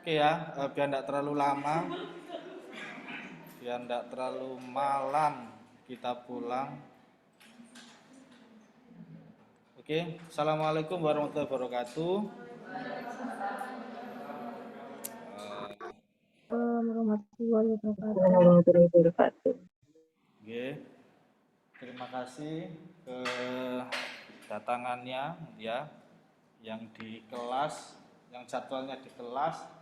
Oke ya, biar tidak terlalu lama, biar tidak terlalu malam kita pulang. Oke, Assalamualaikum warahmatullahi wabarakatuh. Warahmatullahi wabarakatuh. Oke, terima kasih kedatangannya ya, yang di kelas, yang jadwalnya di kelas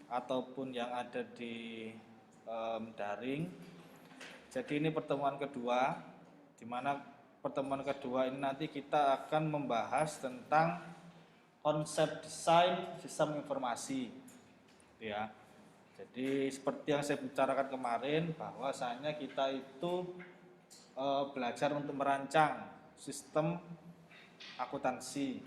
ataupun yang ada di daring. Jadi ini pertemuan kedua, di mana pertemuan kedua ini nanti kita akan membahas tentang konsep desain sistem informasi, ya. Jadi seperti yang saya bicarakan kemarin, bahwasanya kita itu belajar untuk merancang sistem akuntansi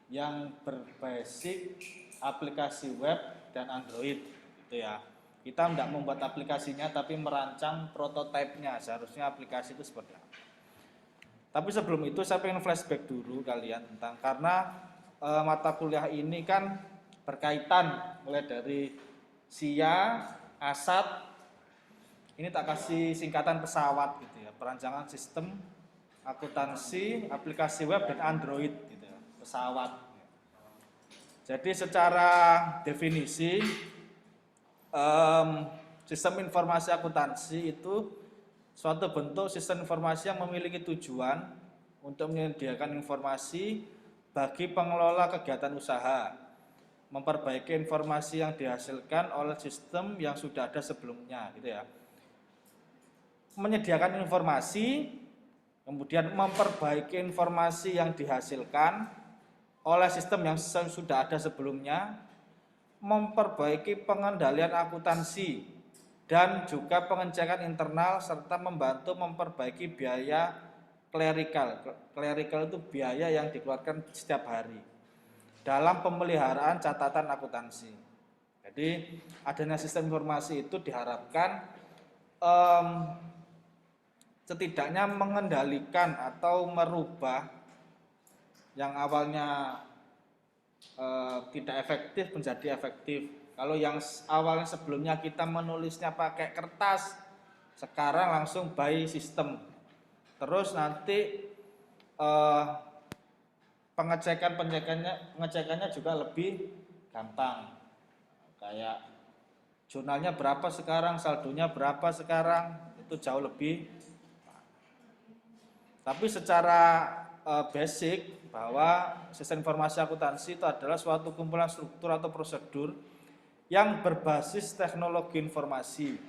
yang berbasis aplikasi web dan Android, gitu ya. Kita tidak membuat aplikasinya, tapi merancang prototipenya. Seharusnya aplikasi itu seperti apa. Tapi sebelum itu saya pengen flashback dulu kalian tentang, karena mata kuliah ini kan berkaitan mulai dari SIA, ASAT. Ini tak kasih singkatan pesawat gitu ya, perancangan sistem akuntansi, aplikasi web dan Android gitu ya, pesawat. Jadi secara definisi sistem informasi akuntansi itu suatu bentuk sistem informasi yang memiliki tujuan untuk menyediakan informasi bagi pengelola kegiatan usaha, memperbaiki informasi yang dihasilkan oleh sistem yang sudah ada sebelumnya, gitu ya. Menyediakan informasi, kemudian memperbaiki informasi yang dihasilkan oleh sistem yang sudah ada sebelumnya, memperbaiki pengendalian akuntansi dan juga pengecekan internal, serta membantu memperbaiki biaya klerikal. Klerikal itu biaya yang dikeluarkan setiap hari dalam pemeliharaan catatan akuntansi. Jadi adanya sistem informasi itu diharapkan setidaknya mengendalikan atau merubah yang awalnya tidak efektif menjadi efektif. Kalau yang awalnya sebelumnya kita menulisnya pakai kertas, sekarang langsung by sistem. Terus nanti pengecekannya juga lebih gampang. Kayak jurnalnya berapa sekarang, saldonya berapa sekarang, itu jauh lebih. Tapi secara basic, bahwa sistem informasi akuntansi itu adalah suatu kumpulan struktur atau prosedur yang berbasis teknologi informasi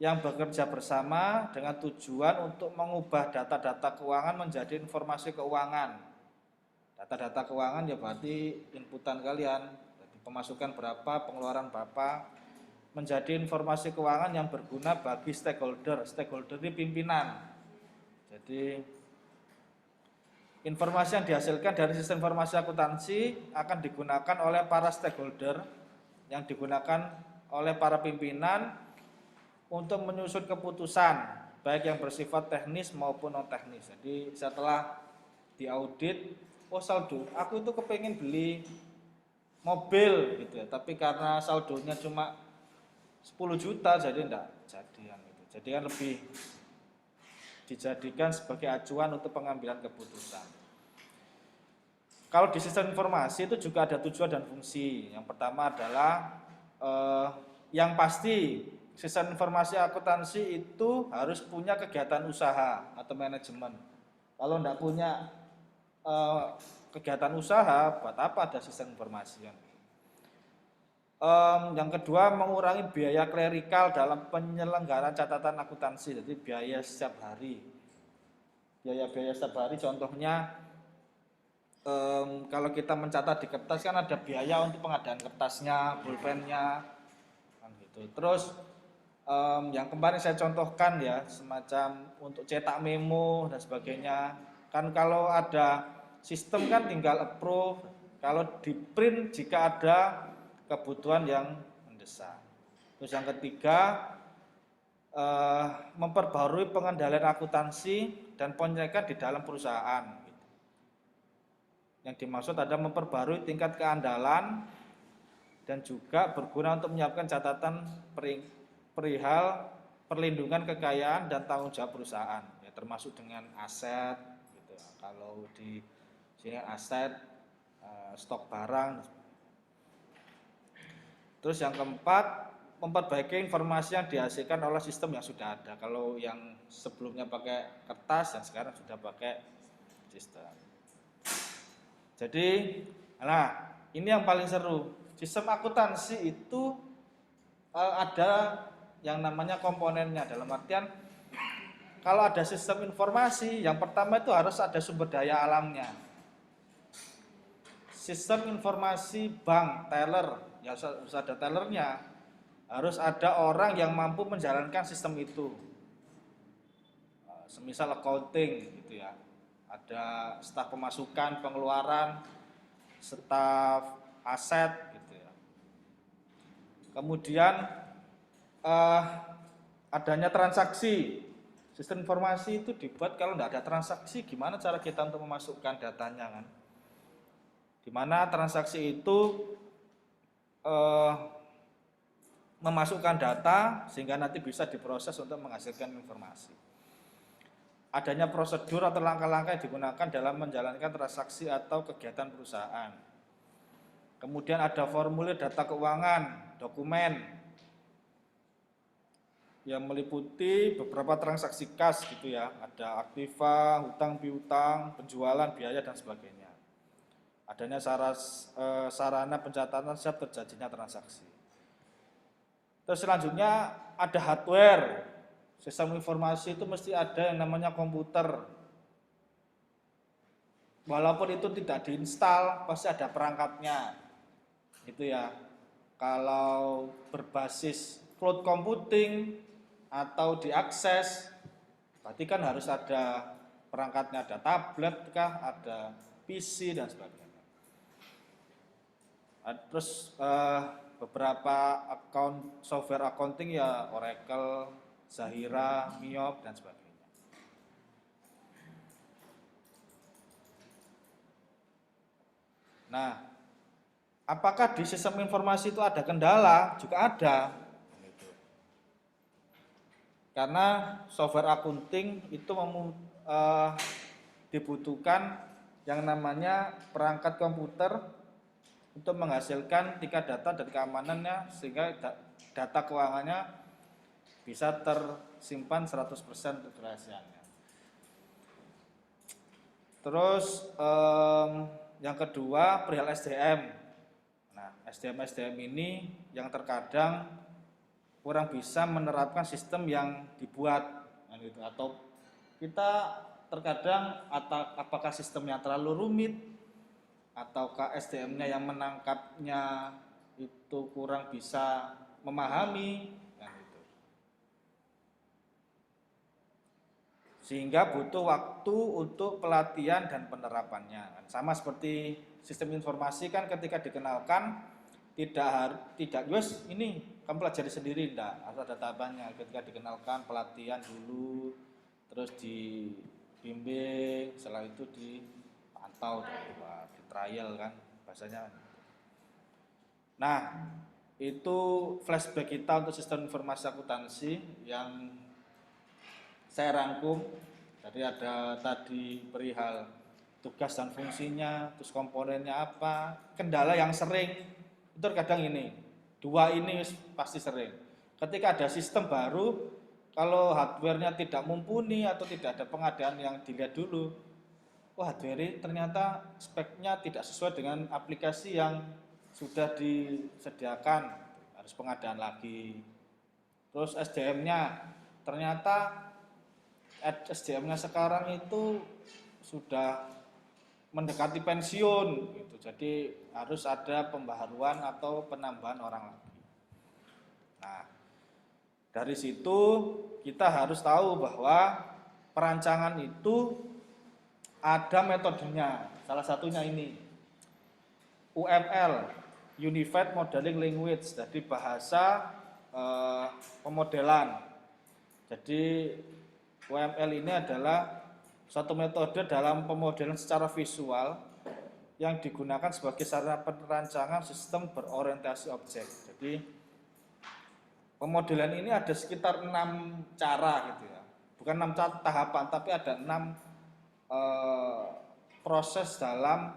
yang bekerja bersama dengan tujuan untuk mengubah data-data keuangan menjadi informasi keuangan. Data-data keuangan ya berarti inputan kalian, jadi pemasukan berapa, pengeluaran berapa, menjadi informasi keuangan yang berguna bagi stakeholder. Stakeholder ini pimpinan. Jadi informasi yang dihasilkan dari sistem informasi akuntansi akan digunakan oleh para stakeholder, yang digunakan oleh para pimpinan untuk menyusun keputusan, baik yang bersifat teknis maupun non teknis. Jadi setelah diaudit, oh saldo, aku itu kepengen beli mobil gitu ya, tapi karena saldonya cuma 10 juta jadi enggak jadi gitu. Jadi kan lebih dijadikan sebagai acuan untuk pengambilan keputusan. Kalau di sistem informasi itu juga ada tujuan dan fungsi. Yang pertama adalah yang pasti sistem informasi akuntansi itu harus punya kegiatan usaha atau manajemen. Kalau enggak punya kegiatan usaha, buat apa ada sistem informasi? Yang kedua, mengurangi biaya klerikal dalam penyelenggaraan catatan akuntansi. Jadi biaya setiap hari. Biaya-biaya setiap hari contohnya kalau kita mencatat di kertas kan ada biaya untuk pengadaan kertasnya, pulpennya, kan gitu. Terus yang kemarin saya contohkan ya, semacam untuk cetak memo dan sebagainya. Kan kalau ada sistem kan tinggal approve. Kalau di print jika ada kebutuhan yang mendesak. Terus yang ketiga, memperbarui pengendalian akuntansi dan pengecekan di dalam perusahaan. Yang dimaksud adalah memperbarui tingkat keandalan dan juga berguna untuk menyiapkan catatan perihal perlindungan kekayaan dan tanggung jawab perusahaan, ya, termasuk dengan aset, gitu. Kalau di sini aset, stok barang. Terus yang keempat, memperbaiki informasi yang dihasilkan oleh sistem yang sudah ada. Kalau yang sebelumnya pakai kertas, yang sekarang sudah pakai sistem. Jadi, nah ini yang paling seru. Sistem akuntansi itu ada yang namanya komponennya. Dalam artian, kalau ada sistem informasi, yang pertama itu harus ada sumber daya alamnya. Sistem informasi bank, teller, ya harus ada tellernya. Harus ada orang yang mampu menjalankan sistem itu. Semisal accounting gitu ya. Ada staf pemasukan, pengeluaran, staf aset gitu ya. Kemudian adanya transaksi. Sistem informasi itu dibuat kalau tidak ada transaksi, gimana cara kita untuk memasukkan datanya kan? Dimana transaksi itu memasukkan data sehingga nanti bisa diproses untuk menghasilkan informasi. Adanya prosedur atau langkah-langkah yang digunakan dalam menjalankan transaksi atau kegiatan perusahaan. Kemudian ada formulir data keuangan, dokumen yang meliputi beberapa transaksi kas gitu ya. Ada aktiva, hutang piutang, penjualan, biaya dan sebagainya. Adanya sarana pencatatan siap terjadinya transaksi. Terus selanjutnya ada hardware. Sistem informasi itu mesti ada yang namanya komputer. Walaupun itu tidak diinstal, pasti ada perangkatnya. Itu ya. Kalau berbasis cloud computing atau diakses, berarti kan harus ada perangkatnya, ada tablet kah, ada PC dan sebagainya. Terus beberapa software accounting ya Oracle, Zahira, Miop dan sebagainya. Nah, apakah di sistem informasi itu ada kendala? Juga ada. Karena software accounting itu dibutuhkan yang namanya perangkat komputer untuk menghasilkan tingkat data dan keamanannya sehingga data keuangannya bisa tersimpan 100% kerahasiaannya. Terus yang kedua perihal SDM. Nah, SDM ini yang terkadang kurang bisa menerapkan sistem yang dibuat gitu. Atau kita terkadang apakah sistemnya terlalu rumit ataukah SDM-nya yang menangkapnya itu kurang bisa memahami kan gitu. Sehingga butuh waktu untuk pelatihan dan penerapannya. Sama seperti sistem informasi kan ketika dikenalkan tidak wes ini kamu pelajari sendiri, enggak, harus ada tahapannya. Ketika dikenalkan pelatihan dulu, terus dibimbing, setelah itu dipantau, di trial kan bahasanya. Nah, itu flashback kita untuk sistem informasi akuntansi yang saya rangkum. Jadi ada tadi perihal tugas dan fungsinya, terus komponennya apa, kendala yang sering itu terkadang ini, dua ini pasti sering. Ketika ada sistem baru, kalau hardware-nya tidak mumpuni atau tidak ada pengadaan yang dilihat dulu, hardware ini ternyata speknya tidak sesuai dengan aplikasi yang sudah disediakan, harus pengadaan lagi. Terus SDM-nya, ternyata SDM-nya sekarang itu sudah mendekati pensiun gitu. Jadi harus ada pembaharuan atau penambahan orang lagi. Nah, dari situ kita harus tahu bahwa perancangan itu ada metodenya. Salah satunya ini UML, Unified Modeling Language, jadi bahasa pemodelan. Jadi UML ini adalah suatu metode dalam pemodelan secara visual yang digunakan sebagai sarana perancangan sistem berorientasi objek. Jadi pemodelan ini ada sekitar 6 cara gitu ya. Bukan 6 tahapan, tapi ada 6 proses dalam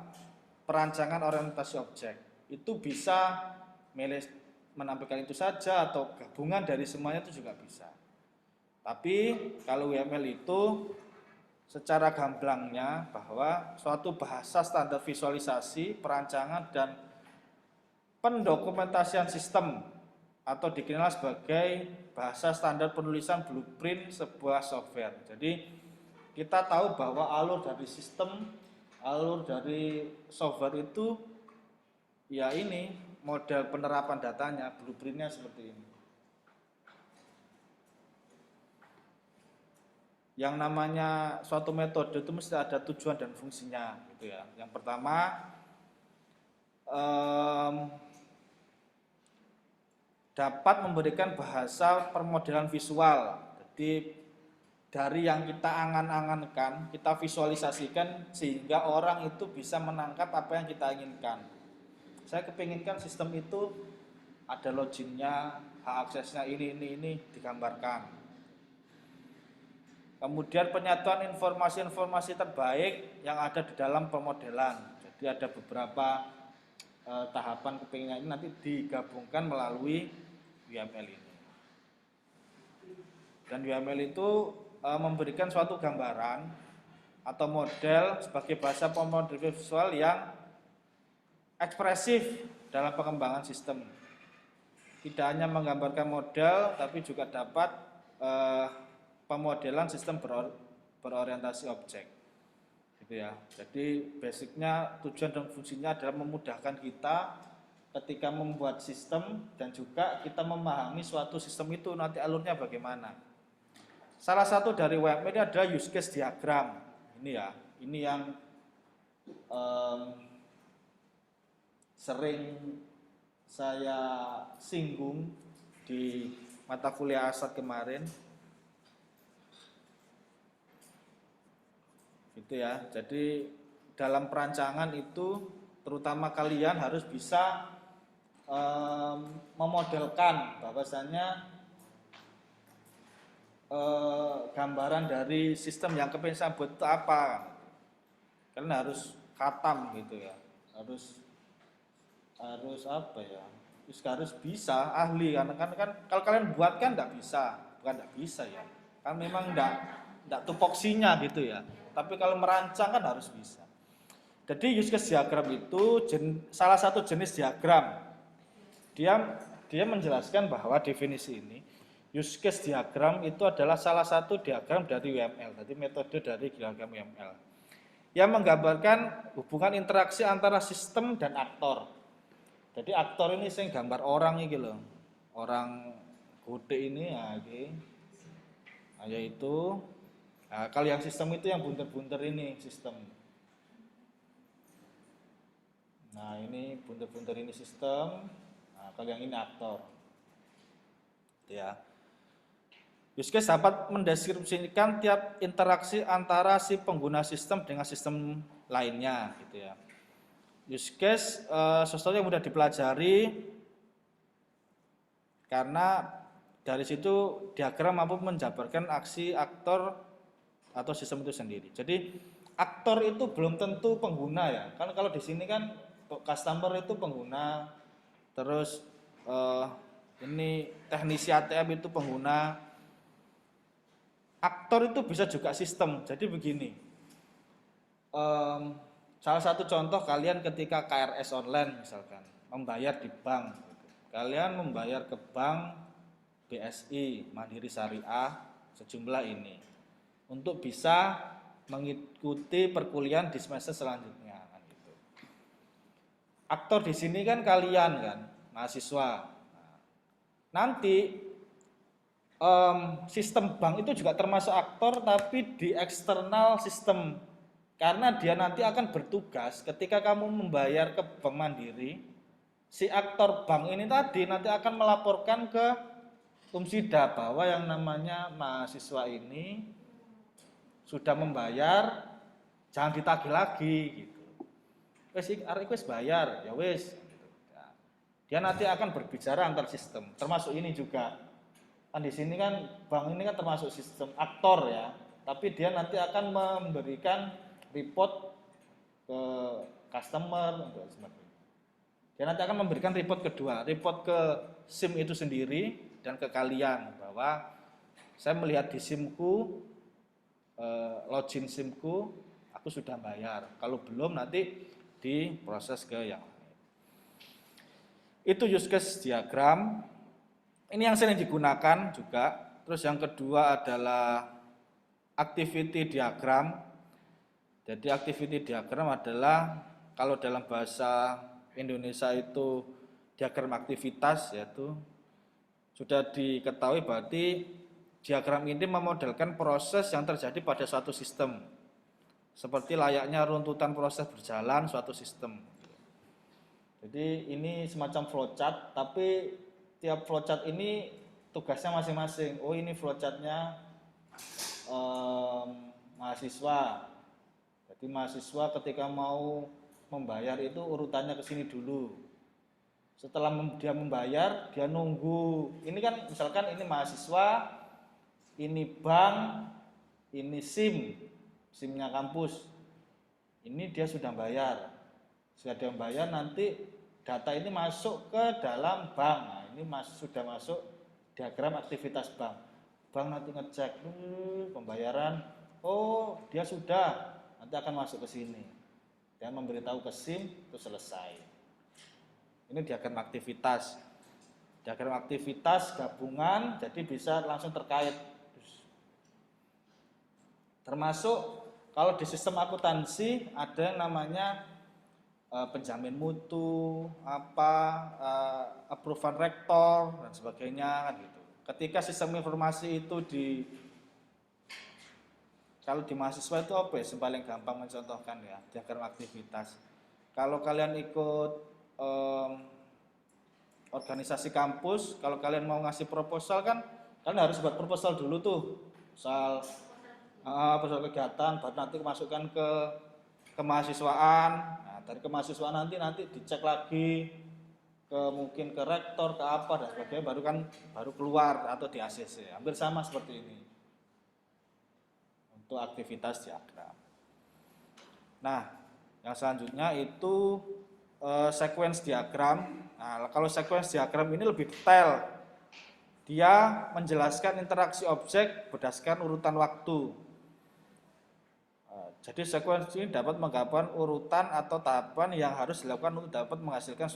perancangan orientasi objek. Itu bisa menampilkan itu saja atau gabungan dari semuanya itu juga bisa. Tapi kalau UML itu secara gamblangnya bahwa suatu bahasa standar visualisasi, perancangan, dan pendokumentasian sistem atau dikenal sebagai bahasa standar penulisan blueprint sebuah software. Jadi kita tahu bahwa alur dari sistem, alur dari software itu ya ini model penerapan datanya, blueprintnya seperti ini. Yang namanya suatu metode itu mesti ada tujuan dan fungsinya gitu ya. Yang pertama dapat memberikan bahasa permodelan visual. Jadi dari yang kita angan-angankan, kita visualisasikan sehingga orang itu bisa menangkap apa yang kita inginkan. Saya kepinginkan sistem itu ada loginnya, hak aksesnya ini digambarkan. Kemudian penyatuan informasi-informasi terbaik yang ada di dalam pemodelan. Jadi ada beberapa tahapan kepinginan ini nanti digabungkan melalui UML ini. Dan UML itu memberikan suatu gambaran atau model sebagai bahasa pemrograman visual yang ekspresif dalam pengembangan sistem. Tidak hanya menggambarkan model, tapi juga dapat pemodelan sistem berorientasi objek, gitu ya. Jadi basicnya tujuan dan fungsinya adalah memudahkan kita ketika membuat sistem dan juga kita memahami suatu sistem itu nanti alurnya bagaimana. Salah satu dari UML ini adalah use case diagram. Ini ya, ini yang sering saya singgung di mata kuliah ASAT kemarin. Gitu ya. Jadi dalam perancangan itu terutama kalian harus bisa memodelkan bahwasanya gambaran dari sistem yang kepingin saya buat itu apa. Karena harus khatam gitu ya. Harus apa ya? Harus bisa ahli kan kalau kalian buat kan enggak bisa, bukan enggak bisa ya. Kan memang enggak tupoksinya gitu ya. Tapi kalau merancang kan harus bisa. Jadi use case diagram itu salah satu jenis diagram. Dia menjelaskan bahwa definisi ini use case diagram itu adalah salah satu diagram dari UML. Jadi metode dari diagram UML. Yang menggambarkan hubungan interaksi antara sistem dan aktor. Jadi aktor ini saya gambar orang ini loh. Orang gede ini ya ini. Nah, yaitu kalau yang sistem itu yang bunter-bunter ini sistem. Nah ini bunter-bunter ini sistem. Nah kalau yang ini aktor. Ya. Use case dapat mendeskripsikan tiap interaksi antara si pengguna sistem dengan sistem lainnya, gitu ya. Use case sesuatu yang mudah dipelajari karena dari situ diagram mampu menjabarkan aksi aktor atau sistem itu sendiri. Jadi aktor itu belum tentu pengguna ya. Kan kalau di sini kan customer itu pengguna, terus ini teknisi ATM itu pengguna. Aktor itu bisa juga sistem. Jadi begini. Salah satu contoh kalian ketika KRS online misalkan membayar di bank. Kalian membayar ke bank BSI, Mandiri Syariah sejumlah ini. Untuk bisa mengikuti perkuliahan di semester selanjutnya. Gitu. Aktor di sini kan kalian kan, mahasiswa. Nanti sistem bank itu juga termasuk aktor, tapi di eksternal sistem. Karena dia nanti akan bertugas ketika kamu membayar ke Bank Mandiri, si aktor bank ini tadi nanti akan melaporkan ke Umsida bahwa yang namanya mahasiswa ini sudah membayar, jangan ditagih lagi gitu. arek wis bayar, ya wis. Nah, dia nanti akan berbicara antar sistem, termasuk ini juga. Kan di sini kan bank ini kan termasuk sistem aktor ya, tapi dia nanti akan memberikan report ke customer dan sebagainya. Dia nanti akan memberikan report kedua, report ke SIM itu sendiri dan ke kalian bahwa saya melihat di SIMku, login SIMku, aku sudah bayar. Kalau belum nanti diproses ke yang lain. Itu use case diagram. Ini yang sering digunakan juga. Terus yang kedua adalah activity diagram. Jadi activity diagram adalah kalau dalam bahasa Indonesia itu diagram aktivitas, yaitu sudah diketahui berarti diagram ini memodelkan proses yang terjadi pada suatu sistem. Seperti layaknya runtutan proses berjalan suatu sistem. Jadi ini semacam flowchart, tapi tiap flowchart ini tugasnya masing-masing. Oh, ini flowchartnya mahasiswa. Jadi mahasiswa ketika mau membayar itu urutannya ke sini dulu. Setelah dia membayar, dia nunggu. Ini kan misalkan ini mahasiswa, ini bank, ini SIM, SIM-nya kampus. Ini dia sudah bayar. Sudah dia bayar, nanti data ini masuk ke dalam bank. Nah, ini sudah masuk diagram aktivitas bank. Bank nanti ngecek pembayaran. Oh, dia sudah. Nanti akan masuk ke sini. Dan memberitahu ke SIM, itu selesai. Ini diagram aktivitas. Diagram aktivitas gabungan, jadi bisa langsung terkait. Termasuk kalau di sistem akuntansi ada yang namanya penjamin mutu, approval rektor dan sebagainya kan gitu. Ketika sistem informasi itu kalau di mahasiswa itu apa ya? Yang paling gampang mencontohkan ya, diagram aktivitas. Kalau kalian ikut organisasi kampus, kalau kalian mau ngasih proposal kan kalian harus buat proposal dulu tuh. Proposal kegiatan, baru nanti masukkan ke kemahasiswaan. Nah, dari kemahasiswaan nanti dicek lagi mungkin ke rektor, ke apa dan sebagainya, baru keluar atau di ACC. Hampir sama seperti ini untuk aktivitas diagram. Nah, yang selanjutnya itu sequence diagram. Nah, kalau sequence diagram ini lebih detail. Dia menjelaskan interaksi objek berdasarkan urutan waktu. Jadi sequence ini dapat menggambarkan urutan atau tahapan yang harus dilakukan untuk dapat menghasilkan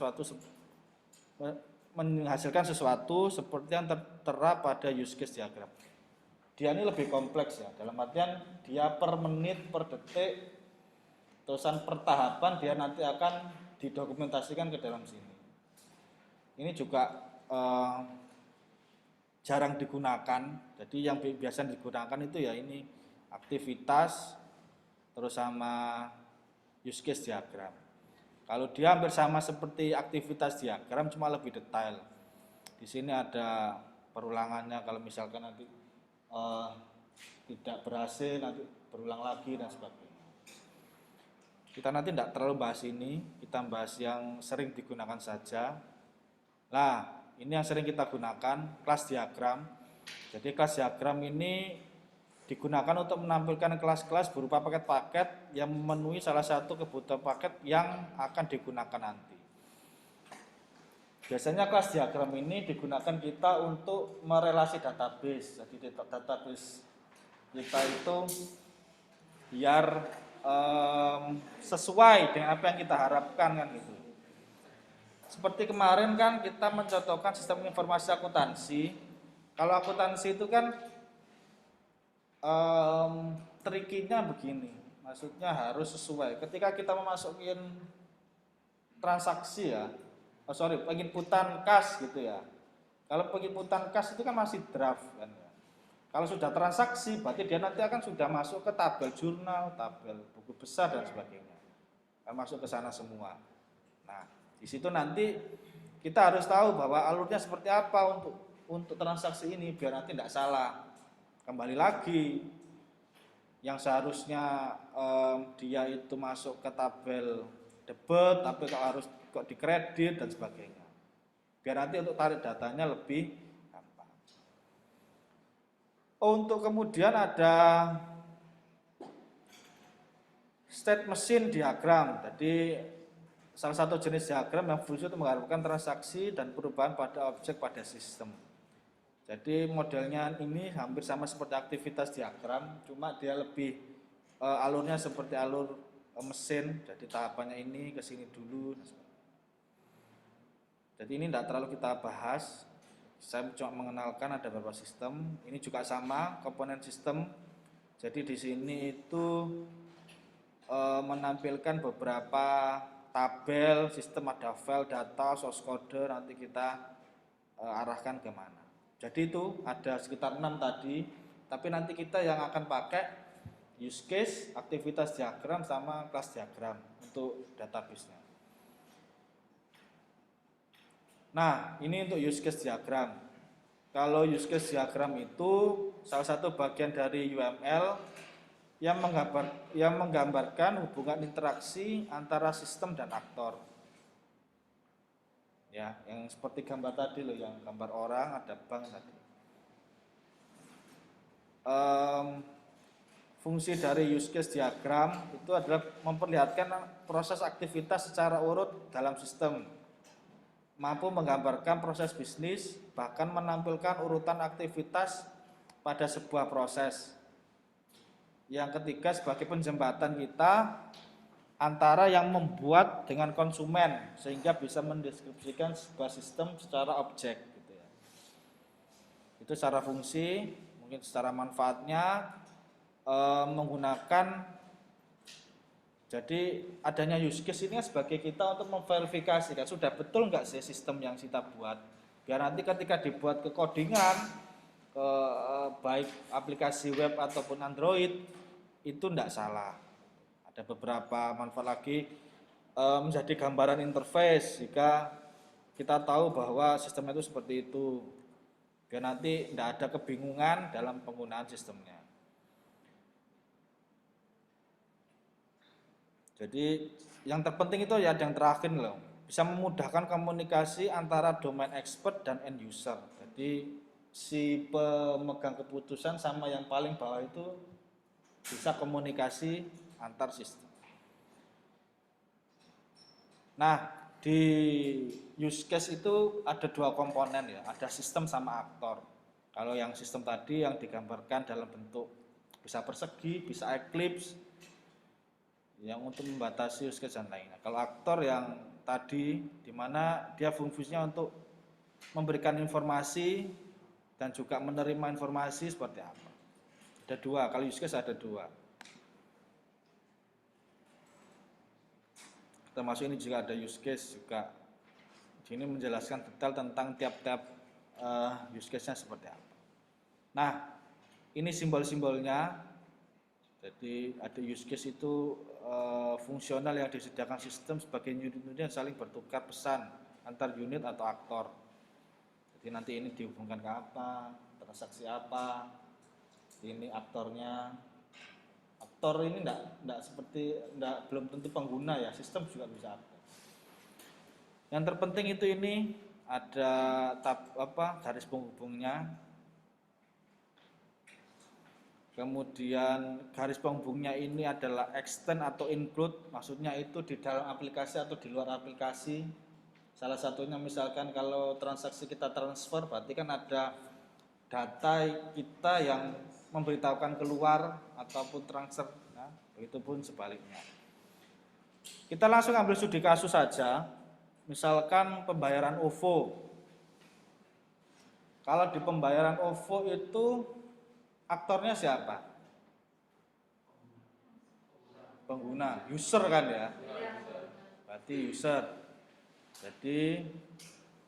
sesuatu seperti yang tertera pada use case diagram. Dia ini lebih kompleks ya, dalam artian dia per menit, per detik, terusan per tahapan dia nanti akan didokumentasikan ke dalam sini. Ini juga jarang digunakan. Jadi yang biasa digunakan itu ya ini aktivitas terus sama use case diagram. Kalau dia hampir sama seperti aktivitas diagram, cuma lebih detail. Di sini ada perulangannya, kalau misalkan nanti tidak berhasil, nanti berulang lagi dan sebagainya. Kita nanti tidak terlalu bahas ini, kita bahas yang sering digunakan saja. Nah, ini yang sering kita gunakan, kelas diagram. Jadi kelas diagram ini digunakan untuk menampilkan kelas-kelas berupa paket-paket yang memenuhi salah satu kebutuhan paket yang akan digunakan nanti. Biasanya kelas diagram ini digunakan kita untuk merelasi database. Jadi database kita itu biar sesuai dengan apa yang kita harapkan kan gitu. Seperti kemarin kan kita mencontohkan sistem informasi akuntansi. Kalau akuntansi itu kan trikinya begini, maksudnya harus sesuai. Ketika kita memasukin transaksi ya, penginputan kas gitu ya. Kalau penginputan kas itu kan masih draft kan ya. Kalau sudah transaksi, berarti dia nanti akan sudah masuk ke tabel jurnal, tabel buku besar dan sebagainya. Akan masuk ke sana semua. Nah, di situ nanti kita harus tahu bahwa alurnya seperti apa untuk transaksi ini biar nanti tidak salah. Kembali lagi, yang seharusnya dia itu masuk ke tabel debit, tapi kok harus kok dikredit dan sebagainya. Biar nanti untuk tarik datanya lebih gampang. Untuk kemudian ada state machine diagram. Jadi salah satu jenis diagram yang fungsi untuk menggambarkan transaksi dan perubahan pada objek pada sistem. Jadi modelnya ini hampir sama seperti aktivitas diagram, cuma dia lebih alurnya seperti alur mesin. Jadi tahapannya ini ke sini dulu. Jadi ini tidak terlalu kita bahas. Saya cuma mengenalkan ada beberapa sistem. Ini juga sama komponen sistem. Jadi di sini itu menampilkan beberapa tabel sistem, ada file data, source code, nanti kita arahkan kemana. Jadi itu ada sekitar 6 tadi, tapi nanti kita yang akan pakai use case, aktivitas diagram, sama kelas diagram untuk database-nya. Nah, ini untuk use case diagram. Kalau use case diagram itu salah satu bagian dari UML yang menggambarkan hubungan interaksi antara sistem dan aktor. Ya, yang seperti gambar tadi loh, yang gambar orang, ada bank tadi. Fungsi dari use case diagram itu adalah memperlihatkan proses aktivitas secara urut dalam sistem, mampu menggambarkan proses bisnis, bahkan menampilkan urutan aktivitas pada sebuah proses. Yang ketiga, sebagai penjembatan kita antara yang membuat dengan konsumen, sehingga bisa mendeskripsikan sebuah sistem secara objek gitu ya. Itu secara fungsi. Mungkin secara manfaatnya menggunakan, jadi adanya use case ini sebagai kita untuk memverifikasi kan sudah betul nggak sih sistem yang kita buat, biar nanti ketika dibuat ke codingan ke baik aplikasi web ataupun Android itu tidak salah. Ada beberapa manfaat lagi, menjadi gambaran interface jika kita tahu bahwa sistem itu seperti itu, biar nanti tidak ada kebingungan dalam penggunaan sistemnya. Jadi yang terpenting itu ya yang terakhir loh, bisa memudahkan komunikasi antara domain expert dan end user. Jadi si pemegang keputusan sama yang paling bawah itu bisa komunikasi antar sistem. Nah, di use case itu ada 2 komponen ya, ada sistem sama aktor. Kalau yang sistem tadi yang digambarkan dalam bentuk bisa persegi, bisa ellipse, yang untuk membatasi use case dan lainnya. Kalau aktor yang tadi, di mana dia fungsinya untuk memberikan informasi dan juga menerima informasi seperti apa. Ada 2, kalau use case ada 2. Termasuk ini juga ada use case juga. Di sini menjelaskan detail tentang tiap-tiap use case-nya seperti apa. Nah, ini simbol-simbolnya. Jadi ada use case itu fungsional yang disediakan sistem sebagai unit-unit yang saling bertukar pesan antar unit atau aktor. Jadi nanti ini dihubungkan ke apa, transaksi apa, ini aktornya. Aktor ini belum tentu pengguna ya, sistem juga bisa aktor. Yang terpenting itu ini ada garis penghubungnya. Kemudian garis penghubungnya ini adalah extend atau include, maksudnya itu di dalam aplikasi atau di luar aplikasi. Salah satunya misalkan kalau transaksi kita transfer, berarti kan ada data kita yang memberitahukan keluar ataupun transfer, nah, begitu pun sebaliknya. Kita langsung ambil studi kasus saja, misalkan pembayaran OVO. Kalau di pembayaran OVO itu aktornya siapa? Pengguna, user kan ya? Berarti user. Jadi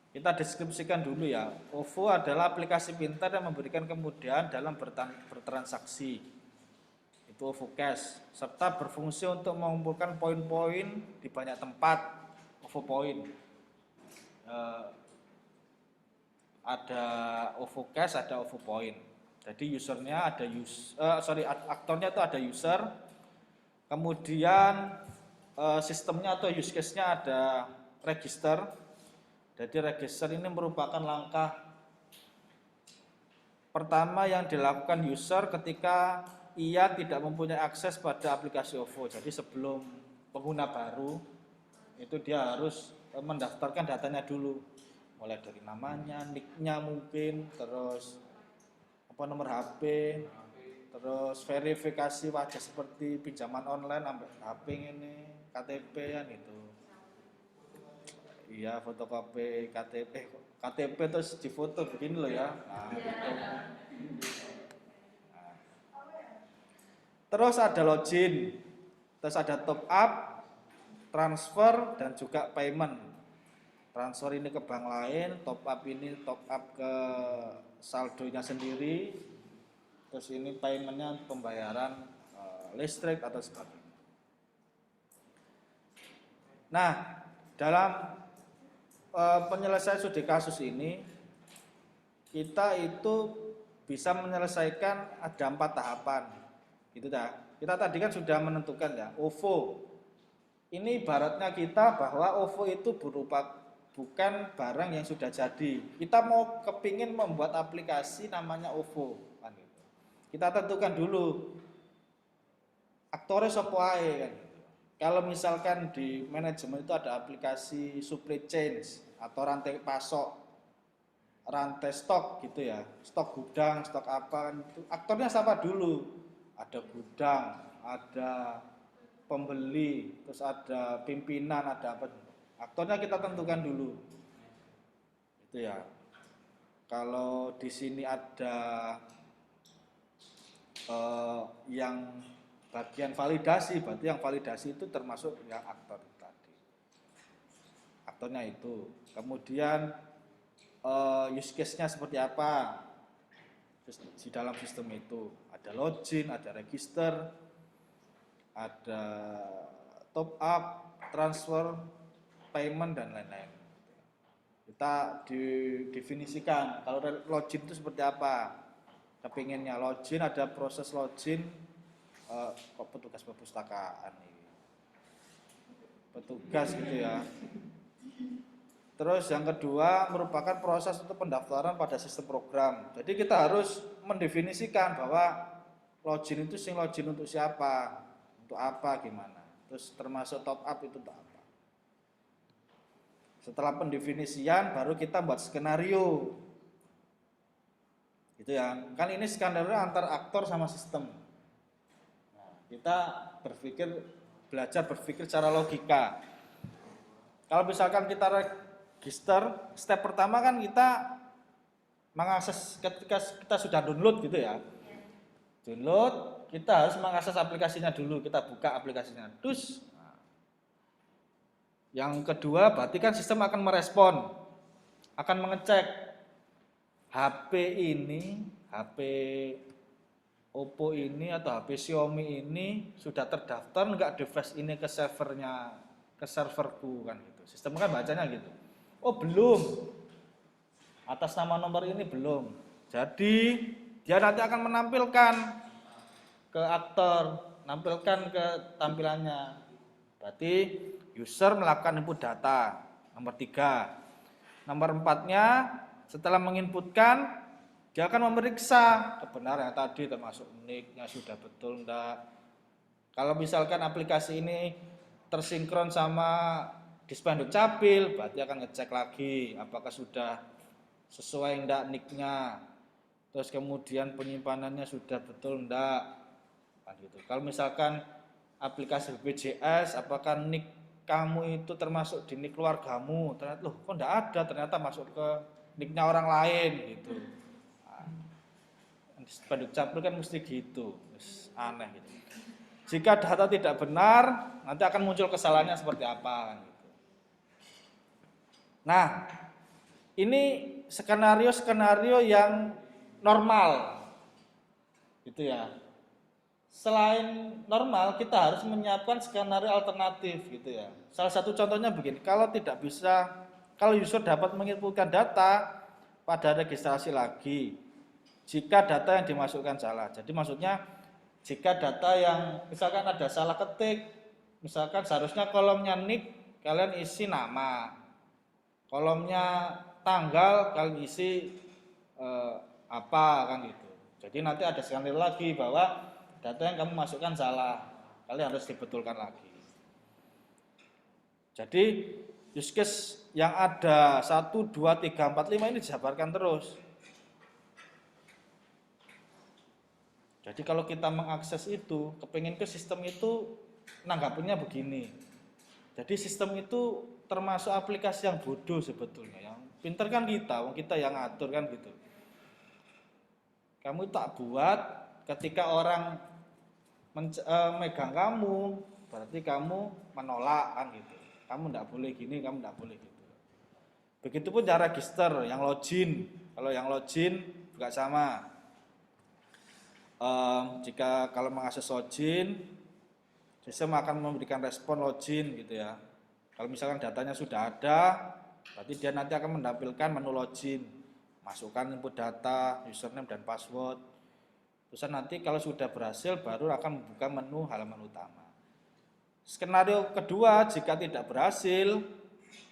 kita deskripsikan dulu ya. OVO adalah aplikasi pintar yang memberikan kemudahan dalam bertransaksi. Itu OVO Cash, serta berfungsi untuk mengumpulkan poin-poin di banyak tempat. OVO Point. Ada OVO Cash, ada OVO Point. Jadi usernya ada aktornya itu ada user. Kemudian sistemnya atau use case-nya ada register. Jadi register ini merupakan langkah pertama yang dilakukan user ketika ia tidak mempunyai akses pada aplikasi OVO. Jadi sebelum pengguna baru itu dia harus mendaftarkan datanya dulu, mulai dari namanya, nick-nya mungkin, terus nomor HP, terus verifikasi wajah seperti pinjaman online, ambil HP ini, KTP kan itu. Iya, fotokopi KTP terus difoto begini loh ya. Nah, gitu. Nah. Terus ada login, terus ada top up, transfer, dan juga payment. Transfer ini ke bank lain, top up ini top up ke saldonya sendiri, terus ini paymentnya pembayaran listrik atau sebagainya. Nah, dalam penyelesaian studi kasus ini kita itu bisa menyelesaikan ada 4 tahapan gitu dah. Kita tadi kan sudah menentukan ya OVO ini ibaratnya kita bahwa OVO itu berupa bukan barang yang sudah jadi. Kita mau kepingin membuat aplikasi namanya OVO kan gitu. Kita tentukan dulu aktornya sapa ae kan. Kalau misalkan di manajemen itu ada aplikasi supply chain atau rantai pasok, rantai stok gitu ya, stok gudang, stok apa kan itu. Aktornya siapa dulu? Ada gudang, ada pembeli, terus ada pimpinan, ada apa. Aktornya kita tentukan dulu. Itu ya. Kalau di sini ada yang bagian validasi, berarti yang validasi itu termasuk yang aktor tadi. Aktornya itu. Kemudian use case-nya seperti apa? Di dalam sistem itu ada login, ada register, ada top up, transfer, payment dan lain-lain. Kita didefinisikan kalau login itu seperti apa. Kepinginnya login, ada proses login. Petugas perpustakaan ini, petugas gitu ya. Terus yang kedua merupakan proses untuk pendaftaran pada sistem program. Jadi kita harus mendefinisikan bahwa login itu login untuk siapa, untuk apa, gimana. Terus termasuk top up itu untuk apa. Setelah pendefinisian baru kita buat skenario. Gitu ya. Kan ini skenario antar aktor sama sistem. Kita belajar berpikir secara logika. Kalau misalkan kita register, step pertama kan kita mengakses ketika kita sudah download gitu ya. Download, kita harus mengakses aplikasinya dulu, kita buka aplikasinya. Terus yang kedua berarti kan sistem akan merespon, akan mengecek HP ini, HP Oppo ini atau HP Xiaomi ini sudah terdaftar enggak device ini ke servernya, ke serverku kan gitu. Sistem kan bacanya gitu. Oh belum, atas nama nomor ini belum. Jadi dia nanti akan menampilkan ke aktor, nampilkan ke tampilannya. Berarti user melakukan input data. Nomor 3. Nomor 4-nya setelah menginputkan dia akan memeriksa kebenaran tadi termasuk nick-nya sudah betul enggak. Kalau misalkan aplikasi ini tersinkron sama Dispenduk Capil, berarti akan ngecek lagi apakah sudah sesuai enggak nick-nya. Terus kemudian penyimpanannya sudah betul enggak. Kan gitu. Kalau misalkan aplikasi BPJS, apakah nick kamu itu termasuk di nick keluargamu? Ternyata loh kok enggak ada, ternyata masuk ke nick-nya orang lain gitu. Dispenduk Capil kan mesti gitu, aneh gitu. Jika data tidak benar, nanti akan muncul kesalahannya seperti apa gitu. Nah, ini skenario yang normal gitu ya. Selain normal, kita harus menyiapkan skenario alternatif gitu ya. Salah satu contohnya begini, kalau user dapat menginputkan data pada registrasi lagi, jika data yang dimasukkan salah. Jadi maksudnya jika data yang misalkan ada salah ketik misalkan seharusnya kolomnya nick kalian isi nama, kolomnya tanggal kalian isi apa kan gitu. Jadi nanti ada skenario lagi bahwa data yang kamu masukkan salah, kalian harus dibetulkan lagi. Jadi use case yang ada 1, 2, 3, 4, 5 ini dijabarkan terus. Jadi kalau kita mengakses itu, kepingin ke sistem itu nanggapinnya begini. Jadi sistem itu termasuk aplikasi yang bodoh sebetulnya. Yang pinter kan kita yang ngatur kan gitu. Kamu tak buat ketika orang megang kamu, berarti kamu menolak kan gitu. Kamu tidak boleh gini, kamu tidak boleh gitu. Begitupun cara register, yang login. Kalau yang login juga sama. Jika kalau mengakses login, sistem akan memberikan respon login gitu ya. Kalau misalkan datanya sudah ada, berarti dia nanti akan menampilkan menu login. Masukkan input data, username dan password. Terus nanti kalau sudah berhasil baru akan membuka menu halaman utama. Skenario kedua, jika tidak berhasil,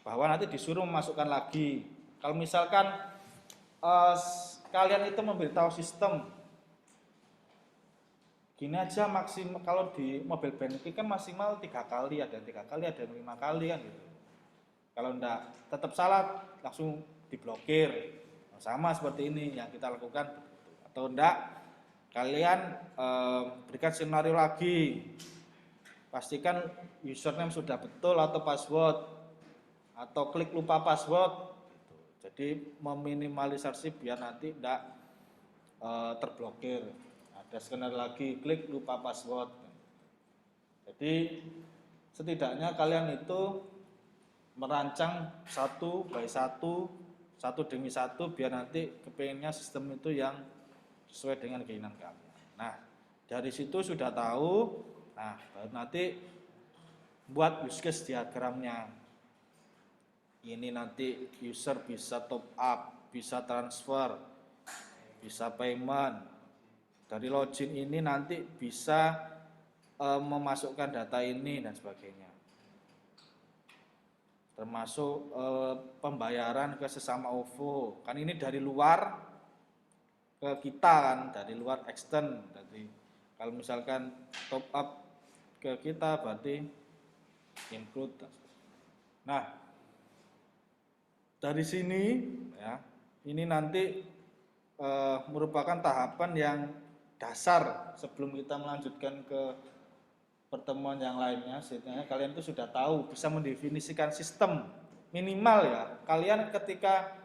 bahwa nanti disuruh memasukkan lagi. Kalau misalkan kalian itu memberitahu sistem, gini aja maksimal, kalau di mobile banking kan maksimal 3 kali, ada 3 kali, ada 5 kali kan gitu. Kalau enggak tetap salah langsung diblokir. Sama seperti ini yang kita lakukan. Atau enggak kalian berikan skenario lagi, pastikan username sudah betul atau password, atau klik lupa password. Jadi meminimalisasi biar nanti enggak terblokir. Ada skenario lagi, klik lupa password. Jadi setidaknya kalian itu merancang 1 by 1, 1 demi 1 biar nanti kepengennya sistem itu yang sesuai dengan keinginan kamu. Nah, dari situ sudah tahu, nah baru nanti buat use case diagramnya. Ini nanti user bisa top up, bisa transfer, bisa payment. Dari login ini nanti bisa memasukkan data ini dan sebagainya. Termasuk pembayaran ke sesama OVO. Kan ini dari luar ke kita kan, dari luar extend. Jadi kalau misalkan top up ke kita berarti include. Nah, dari sini ya, ini nanti merupakan tahapan yang dasar sebelum kita melanjutkan ke pertemuan yang lainnya. Setidaknya kalian itu sudah tahu, bisa mendefinisikan sistem minimal ya. Kalian ketika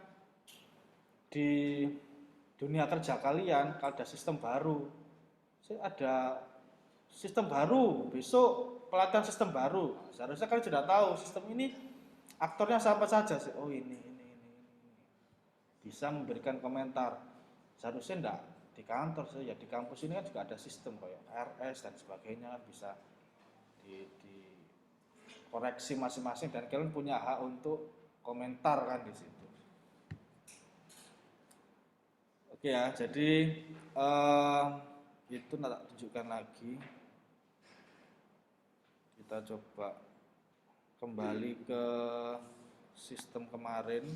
di dunia kerja kalian, kalau ada sistem baru, ada sistem baru, besok pelatihan sistem baru. Seharusnya kalian sudah tahu sistem ini aktornya siapa saja sih. Oh ini. Bisa memberikan komentar. Seharusnya enggak di kantor sih, ya di kampus ini kan juga ada sistem kayak RS dan sebagainya, bisa di koreksi masing-masing dan kalian punya hak untuk komentar kan di situ. Oke ya, jadi itu tak tunjukkan lagi. Kita coba kembali ke sistem kemarin.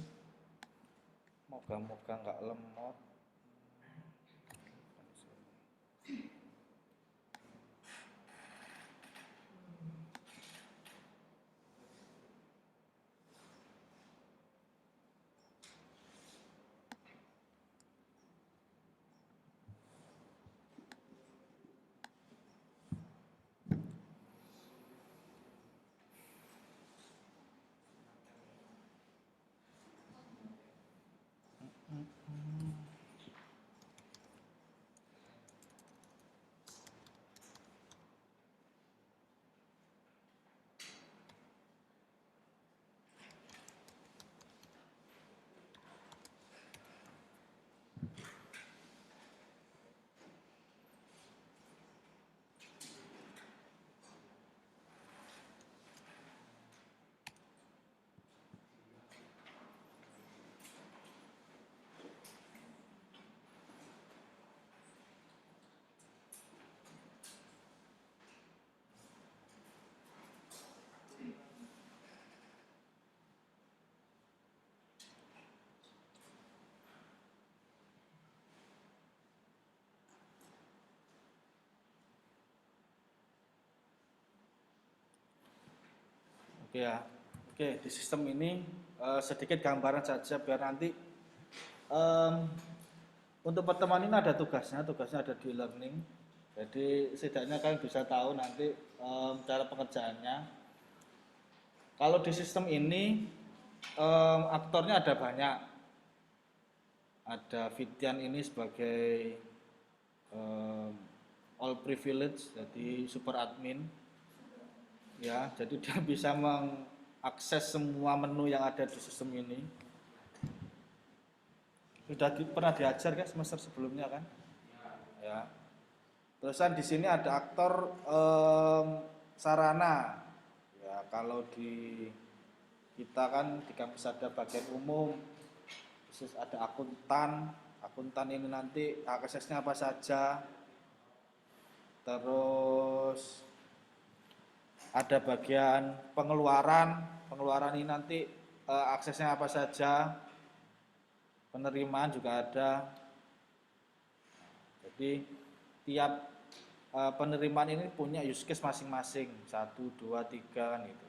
Moga-moga nggak lemot. Ya, oke, di sistem ini sedikit gambaran saja biar nanti untuk pertemuan ini ada tugasnya ada di e-learning. Jadi setidaknya kalian bisa tahu nanti cara pengerjaannya. Kalau di sistem ini aktornya ada banyak. Ada Fitian ini sebagai all privilege, jadi super admin. Ya, jadi dia bisa mengakses semua menu yang ada di sistem ini. Sudah pernah diajar kan semester sebelumnya kan? Ya. Terusan di sini ada aktor sarana. Ya, kalau di kita kan di kampus ada bagian umum, terus ada akuntan. Akuntan ini nanti aksesnya apa saja. Terus ada bagian pengeluaran. Pengeluaran ini nanti aksesnya apa saja. Penerimaan juga ada. Jadi tiap penerimaan ini punya use case masing-masing, 1, 2, 3 kan gitu.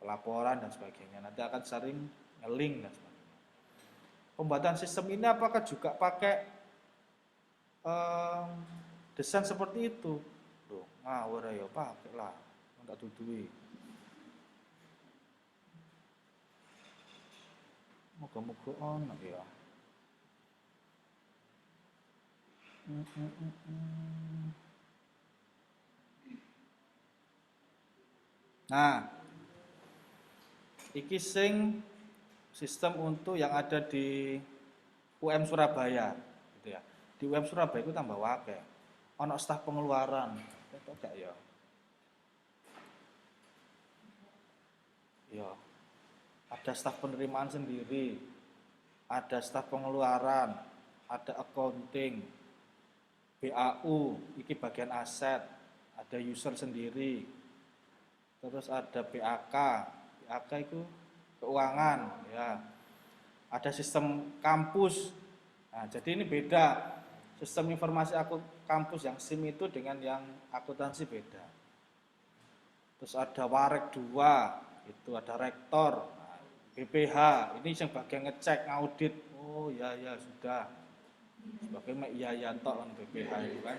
Pelaporan dan sebagainya. Nanti akan sering nge-link dan sebagainya. Pembuatan sistem ini apakah juga pakai desain seperti itu? Loh, ngawur ya pakai lah, enggak dudui. Moga-moga ono ya. Nah, iki sing sistem untuk yang ada di UM Surabaya gitu ya. Di UM Surabaya itu tambah wakil. Ono staf pengeluaran. Itu gak ya? Ya. Ada staf penerimaan sendiri. Ada staf pengeluaran, ada accounting, BAU, iki bagian aset, ada user sendiri. Terus ada BAK. BAK itu keuangan ya. Ada sistem kampus. Nah, jadi ini beda. Sistem informasi kampus yang SIM itu dengan yang akuntansi beda. Terus ada Warek 2, itu ada rektor. Nah, BPH, ini yang bagian ngecek, ngaudit. Oh ya ya sudah. Sebagai iya tok kan BPH itu kan.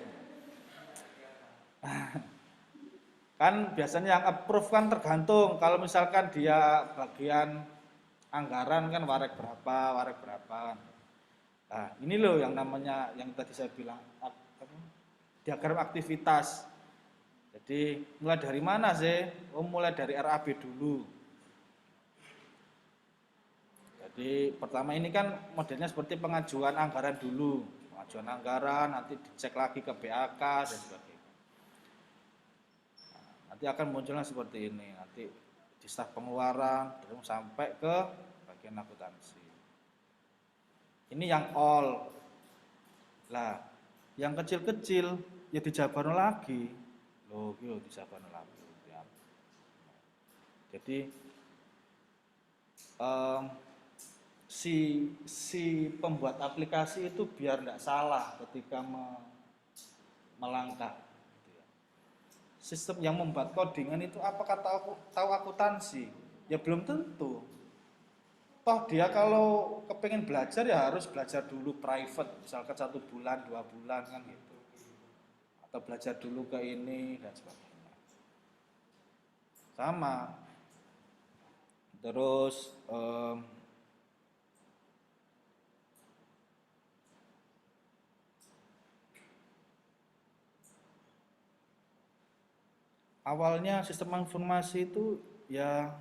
Kan biasanya yang approve kan tergantung. Kalau misalkan dia bagian anggaran kan warek berapa. Nah, ini loh yang namanya yang tadi saya bilang diagram aktivitas. Jadi mulai dari mana sih? Oh, mulai dari RAB dulu. Jadi pertama ini kan modelnya seperti pengajuan anggaran dulu. Pengajuan anggaran nanti dicek lagi ke BAK dan sebagainya. Nanti akan munculnya seperti ini. Nanti di staf pengeluaran terus sampai ke bagian akuntansi. Ini yang all. Lah, yang kecil-kecil ya dijabarno lagi. Loh, yo dijabarno lagi. Ya. Jadi si pembuat aplikasi itu biar tidak salah ketika melangkah. Gitu ya. Sistem yang membuat codingan itu apakah tahu akuntansi? Ya belum tentu. Toh dia kalau kepengen belajar ya harus belajar dulu private, misalkan 1 bulan, 2 bulan kan gitu. Atau belajar dulu ke ini dan sebagainya. Sama. Terus awalnya sistem informasi itu ya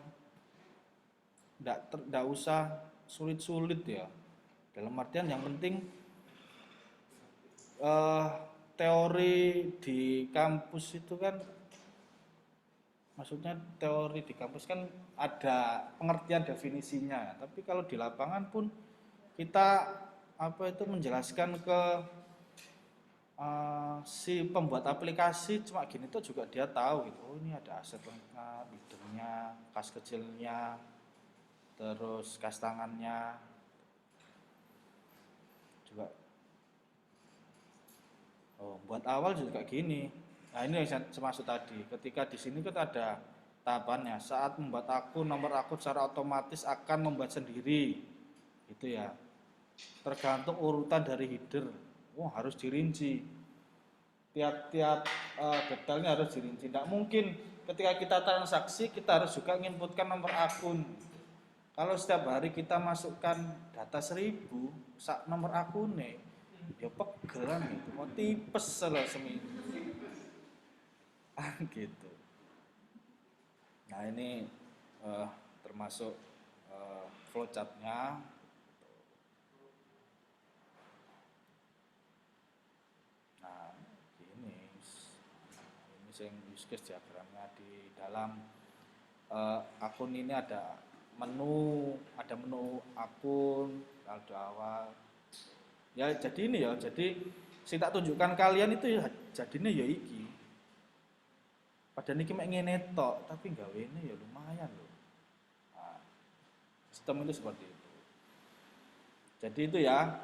tidak usah sulit-sulit ya. Dalam artian yang penting teori di kampus itu kan, maksudnya teori di kampus kan ada pengertian definisinya. Tapi kalau di lapangan pun kita menjelaskan ke si pembuat aplikasi cuma gini tuh juga dia tahu gitu. Oh, ini ada aset lengkap, itemnya, kas kecilnya, terus kas tangannya juga. Oh, buat awal juga gini. Nah, ini yang saya maksud tadi. Ketika di sini kan ada tahapannya. Saat membuat akun, nomor akun secara otomatis akan membuat sendiri, gitu ya. Tergantung urutan dari header. Harus dirinci. Tiap-tiap detailnya harus dirinci. Tidak mungkin ketika kita transaksi kita harus juga menginputkan nomor akun. Kalau setiap hari kita masukkan data 1000 nomor akunnya, ya pegelan gitu, mau tipes salah seminggu. Gitu. Nah ini termasuk flowchartnya. Nah ini yang use case diagramnya di dalam akun ini ada menu akun saldo awal. Ya jadi ini ya, jadi saya tak tunjukkan kalian itu ya jadinya ya iki. Padahal niki mek ngene tok, tapi gawene ya lumayan loh. Nah, sistem itu seperti itu. Jadi itu ya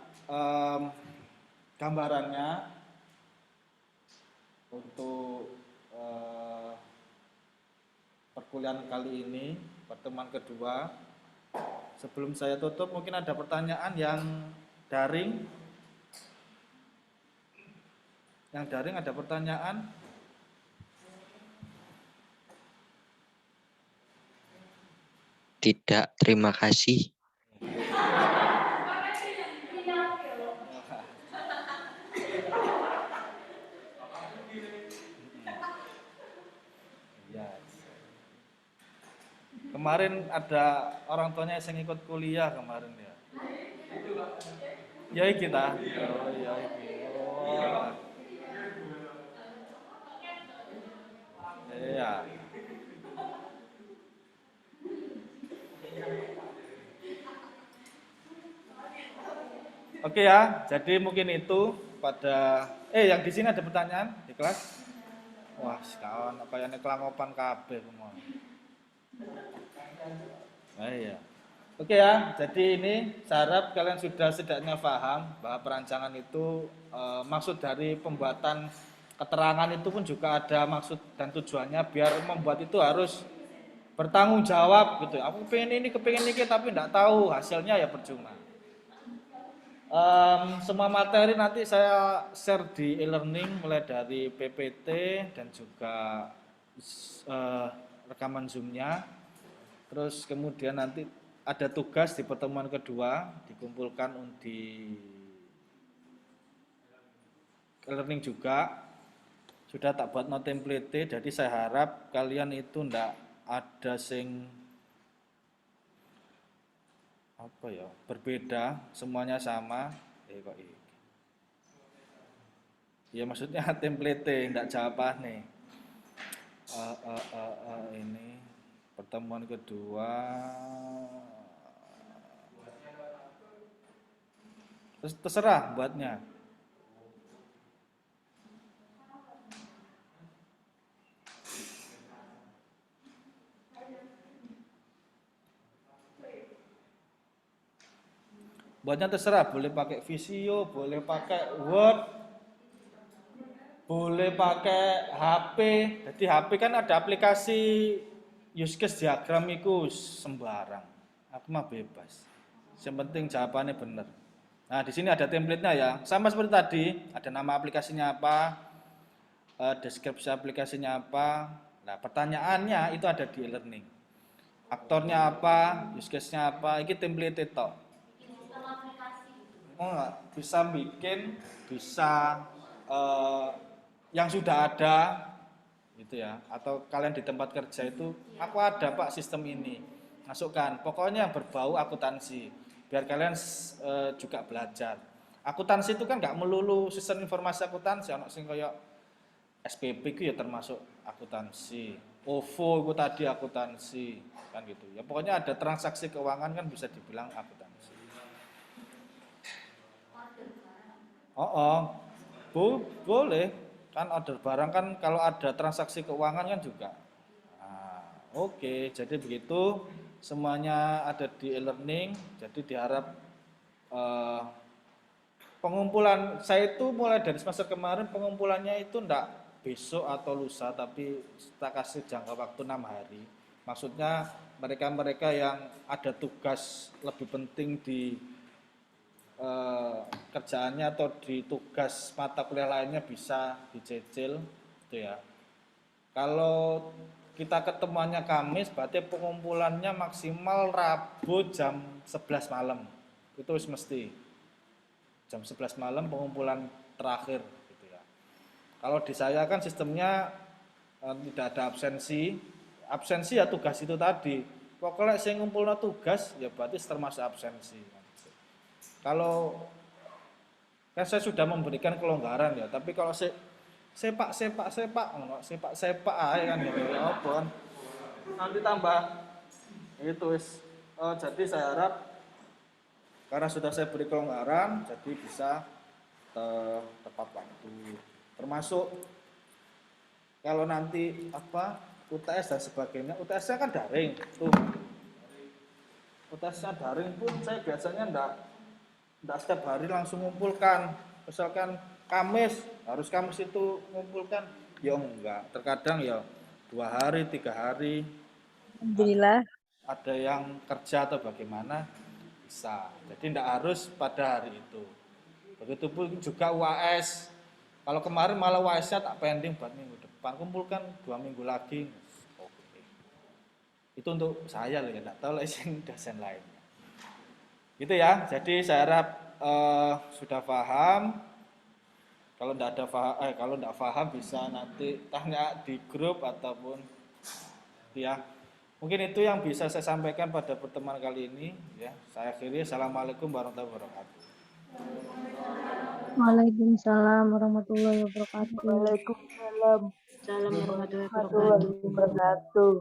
gambarannya untuk perkuliahan kali ini, pertemuan kedua. Sebelum saya tutup, mungkin ada pertanyaan yang daring. Yang daring ada pertanyaan? Tidak, terima kasih. Kemarin ada orang tuanya yang ikut kuliah kemarin ya. Ya kita. Oh ya iki. Oh. Iya. Oke ya, jadi mungkin itu pada yang di sini ada pertanyaan di kelas. Wah, kawan kayaknya kelangopan kabeh semua. Iya. Oke ya, jadi ini saya harap kalian sudah setidaknya paham bahwa perancangan itu maksud dari pembuatan keterangan itu pun juga ada maksud dan tujuannya biar membuat itu harus bertanggung jawab gitu. Aku pengen ini, kepengin ini, tapi tidak tahu hasilnya ya percuma. Semua materi nanti saya share di e-learning mulai dari PPT dan juga rekaman Zoom-nya. Terus kemudian nanti ada tugas di pertemuan kedua dikumpulkan di e-learning juga. Sudah tak buat no template, jadi saya harap kalian itu ndak ada sing berbeda, semuanya sama. Kok iki. Ya maksudnya template ndak jawabane. Ini pertemuan kedua. Terserah buatnya. Buatnya terserah, boleh pakai Visio, boleh pakai Word, boleh pakai HP. Jadi HP kan ada aplikasi use case diagram itu sembarang. Aku mah bebas. Yang penting jawabannya benar. Nah, di sini ada template-nya ya. Sama seperti tadi, ada nama aplikasinya apa, deskripsi aplikasinya apa. Nah, pertanyaannya itu ada di e-learning. Aktornya apa, use case-nya apa, ini template itu. Bisa bikin, bisa yang sudah ada gitu ya, atau kalian di tempat kerja itu aku ada Pak sistem ini, masukkan pokoknya yang berbau akuntansi biar kalian juga belajar. Akuntansi itu kan nggak melulu sistem informasi akuntansi, ono sing kaya SPP itu ya termasuk akuntansi, OVO itu tadi akuntansi kan gitu ya, pokoknya ada transaksi keuangan kan bisa dibilang akuntansi. Boleh kan, order barang kan kalau ada transaksi keuangan kan juga. Nah, oke, jadi begitu semuanya ada di e-learning. Jadi diharap pengumpulan saya itu mulai dari semester kemarin pengumpulannya itu besok atau lusa, tapi kita kasih jangka waktu 6 hari. Maksudnya mereka-mereka yang ada tugas lebih penting di kerjaannya atau di tugas mata kuliah lainnya bisa dicicil, gitu ya. Kalau kita ketemuannya Kamis, berarti pengumpulannya maksimal Rabu jam 11 malam. Itu mesti jam 11 malam pengumpulan terakhir, gitu ya. Kalau di saya kan sistemnya tidak ada absensi. Absensi ya tugas itu tadi. Pokoknya saya ngumpulnya tugas ya berarti termasuk absensi. Kalau kan saya sudah memberikan kelonggaran ya, tapi kalau sepak aja kan gitu ya apa kan. Nanti tambah itu wis. Jadi saya harap karena sudah saya beri kelonggaran jadi bisa tepat waktu. Termasuk kalau nanti apa UTS dan sebagainya, UTS-nya kan daring tuh. UTS-nya daring pun saya biasanya enggak setiap hari langsung ngumpulkan. Misalkan Kamis, harus Kamis itu ngumpulkan. Ya enggak, terkadang ya 2 hari, 3 hari. Alhamdulillah. Ada yang kerja atau bagaimana bisa. Jadi enggak harus pada hari itu. Begitupun juga UAS. Kalau kemarin malah UAS-nya tak pending buat minggu depan. Kumpulkan 2 minggu lagi. Oke. Itu untuk saya loh, enggak tahu lah dosen lainnya. Gitu ya. Jadi saya harap sudah paham. Kalau enggak paham bisa nanti tanya di grup ataupun ya. Mungkin itu yang bisa saya sampaikan pada pertemuan kali ini ya. Saya akhiri. Assalamualaikum warahmatullahi wabarakatuh. Waalaikumsalam warahmatullahi wabarakatuh. Waalaikumsalam warahmatullahi wabarakatuh.